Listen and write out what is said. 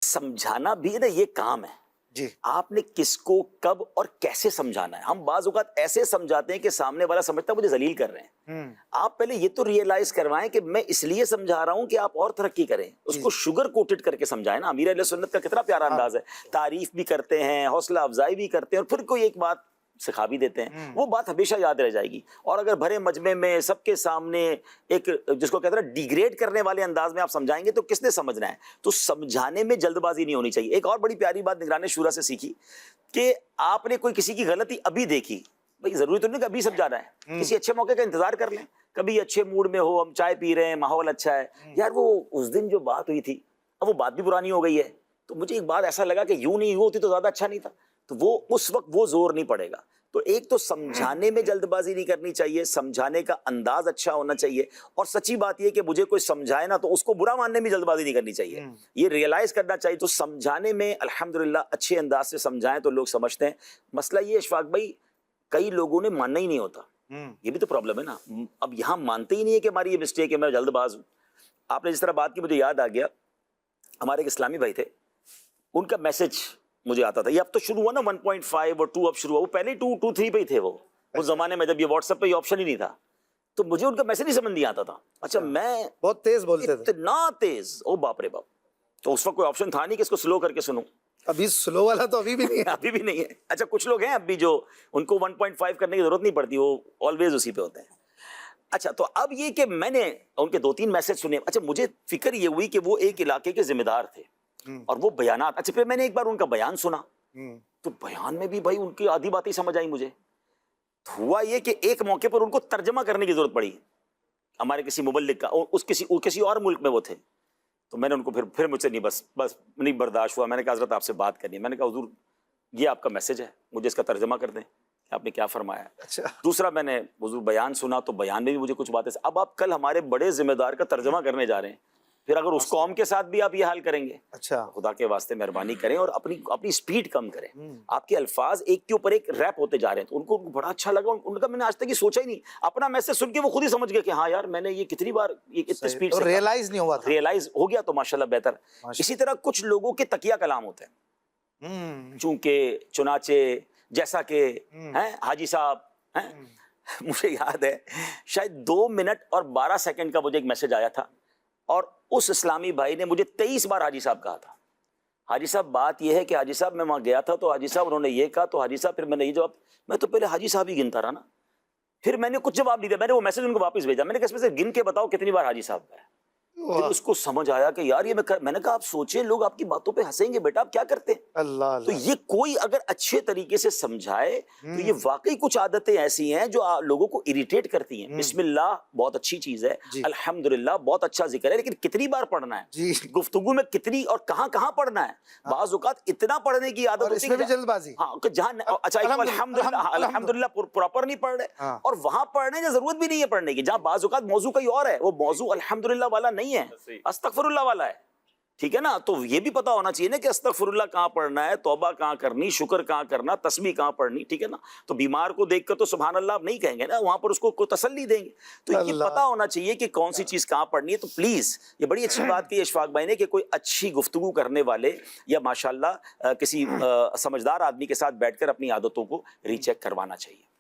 سمجھانا بھی نا یہ کام ہے جی آپ نے کس کو کب اور کیسے سمجھانا ہے. ہم بعض اوقات ایسے سمجھاتے ہیں کہ سامنے والا سمجھتا ہے مجھے ذلیل کر رہے ہیں. آپ پہلے یہ تو ریئلائز کروائیں کہ میں اس لیے سمجھا رہا ہوں کہ آپ اور ترقی کریں. اس کو شوگر کوٹڈ کر کے سمجھائیں نا. امیر اہل سنت کا کتنا پیارا انداز ہے, تعریف بھی کرتے ہیں, حوصلہ افزائی بھی کرتے ہیں, اور پھر کوئی ایک بات سکھا بھی دیتے ہیں. وہ بات ہمیشہ یاد رہ جائے گی. اور اگر بھرے مجمع میں سب کے سامنے ایک جس کو کہتے ہیں ڈیگریڈ کرنے والے انداز میں آپ سمجھائیں گے تو کس نے سمجھنا ہے. تو سمجھانے میں جلد بازی نہیں ہونی چاہیے. ایک اور بڑی پیاری بات نگران شورا سے سیکھی کہ آپ نے کوئی کسی کی غلطی ابھی دیکھی, بھائی ضروری تو نہیں کہ ابھی سمجھانا ہے, کسی اچھے موقع کا انتظار کر لیں. کبھی اچھے موڈ میں ہو, ہم چائے پی رہے ہیں, ماحول اچھا ہے, یار وہ اس دن جو بات ہوئی تھی اب وہ بات بھی پرانی ہو گئی ہے, تو مجھے ایک بات ایسا لگا کہ یوں نہیں ہوتی تو زیادہ اچھا نہیں تھا. تو وہ اس وقت وہ زور نہیں پڑے گا. تو ایک تو سمجھانے میں جلد بازی نہیں کرنی چاہیے, سمجھانے کا انداز اچھا ہونا چاہیے. اور سچی بات یہ کہ مجھے کوئی سمجھائے نا تو اس کو برا ماننے میں جلد بازی نہیں کرنی چاہیے, یہ ریئلائز کرنا چاہیے. تو سمجھانے میں الحمدللہ اچھے انداز سے سمجھائیں تو لوگ سمجھتے ہیں. مسئلہ یہ اشفاق بھائی کئی لوگوں نے ماننا ہی نہیں ہوتا, یہ بھی تو پرابلم ہے نا. اب یہاں مانتے ہی نہیں ہے کہ ہماری یہ مسٹیک ہے, میں جلد باز ہوں. آپ نے جس طرح بات کی مجھے یاد آ گیا, ہمارے ایک اسلامی بھائی تھے, ان کا میسج مجھے آتا تھا. یہ اب تو شروع ہوا نا 1.5 اور 2 اب شروع ہوا, وہ پہلے 2 3 پہ ہی تھے. وہ اس زمانے میں جب یہ واٹس ایپ پہ یہ آپشن ہی نہیں تھا, تو مجھے ان کا میسج ہی سمجھ نہیں آتا تھا. اچھا میں بہت تیز بولتے تھے, اتنا تیز, او باپ رے باپ. تو اس وقت کوئی آپشن تھا نہیں کہ اس کو سلو کر کے سنوں. ابھی سلو والا تو ابھی بھی نہیں ہے. ابھی بھی نہیں ہے. اچھا کچھ لوگ ہیں اب بھی جو ان کو 1.5 کرنے کی ضرورت نہیں پڑتی, وہ آلویز اسی پہ ہوتے ہیں. اچھا تو اب یہ کہ میں نے ان کے 2 3 میسج سنے. اچھا مجھے فکر یہ ہوئی کہ وہ ایک علاقے کے ذمہ دار تھے اور وہ بیانات. اچھا پھر میں نے ایک بار ان کا بیان سنا, تو بیان میں بھی بھائی ان کی آدھی باتیں سمجھ آئی مجھے. ہوا یہ کہ ایک موقع پر ان کو ترجمہ کرنے کی ضرورت پڑی ہمارے کسی مبلغ کا, اس کسی اور ملک میں وہ تھے. تو میں نے ان کو پھر مجھ سے نہیں بس نہیں برداشت ہوا. میں نے کہا حضرت آپ سے بات کرنی ہے. میں نے کہا حضور یہ آپ کا میسج ہے, مجھے اس کا ترجمہ کر دیں کہ آپ نے کیا فرمایا. اچھا دوسرا میں نے حضور بیان سنا, تو بیان میں بھی مجھے کچھ باتیں. اب آپ کل ہمارے بڑے ذمہ دار کا ترجمہ کرنے جا رہے ہیں, پھر اگر اس قوم کے ساتھ بھی آپ یہ حال کریں گے, اچھا خدا کے واسطے مہربانی کریں اور اپنی سپیڈ کم کریں. آپ کے الفاظ ایک کے اوپر ایک ریپ ہوتے جا رہے ہیں. تو ان کو بڑا اچھا لگا. ان کا میں نے آج تک یہ سوچا ہی نہیں. اپنا میسج سن کے وہ خود ہی سمجھ گئے کہ ہاں یار میں نے یہ کتنی بار اتنی سپیڈ سے ریئلائز نہیں ہوا تھا, ریئلائز ہو گیا, تو ماشاءاللہ بہتر. اسی طرح کچھ لوگوں کے تکیہ کلام ہوتے ہیں, چونکہ چنانچہ جیسا کہ حاجی صاحب ہیں. مجھے یاد ہے شاید 2 منٹ اور 12 سیکنڈ کا مجھے ایک میسج آیا تھا, اور اس اسلامی بھائی نے مجھے 23 بار حاجی صاحب کہا تھا. حاجی صاحب بات یہ ہے کہ حاجی صاحب میں وہاں گیا تھا تو حاجی صاحب انہوں نے یہ کہا, تو حاجی صاحب پھر میں نے یہ جواب, میں تو پہلے حاجی صاحب ہی گنتا رہا نا. پھر میں نے کچھ جواب نہیں دیا, میں نے وہ میسج ان کو واپس بھیجا. میں نے کہا اس میں سے گن کے بتاؤ کتنی بار حاجی صاحب ہے. پھر اس کو سمجھ آیا کہ یار یہ میں نے کہا آپ سوچیں, لوگ آپ کی باتوں پہ ہنسیں گے بیٹا, آپ کیا کرتے ہیں. اللہ تو یہ کوئی اگر اچھے طریقے سے سمجھائے تو یہ واقعی کچھ عادتیں ایسی ہیں جو لوگوں کو اریٹیٹ کرتی ہیں. بسم اللہ بہت اچھی چیز ہے, الحمدللہ بہت اچھا ذکر ہے, لیکن کتنی بار پڑھنا ہے, گفتگو میں کتنی اور کہاں کہاں پڑھنا ہے. بعض اوقات اتنا پڑھنے کی عادت ہوتی ہے جلد بازی, جہاں اچھا الحمدللہ پراپر نہیں پڑھ رہے, اور وہاں پڑھنے کی ضرورت بھی نہیں ہے پڑھنے کی, جہاں بعض اوقات موضوع کہیں اور ہے, وہ موضوع الحمدللہ والا نہیں ہے, استغفر اللہ والا ہے. ٹھیک ہے نا. تو یہ بھی پتا ہونا چاہیے نا کہ استغفر اللہ کہاں پڑھنا ہے, توبہ کہاں کرنی, شکر کہاں کرنا, تسبیح کہاں پڑھنی. ٹھیک ہے نا. تو بیمار کو دیکھ کر تو سبحان اللہ آپ نہیں کہیں گے نا, وہاں پر اس کو تسلی دیں گے. تو یہ پتا ہونا چاہیے کہ کون سی چیز کہاں پڑھنی ہے. تو پلیز یہ بڑی اچھی بات کی اشفاق بھائی نے کہ کوئی اچھی گفتگو کرنے والے یا ماشاءاللہ کسی سمجھدار آدمی کے ساتھ بیٹھ کر اپنی عادتوں کو ری چیک کروانا چاہیے.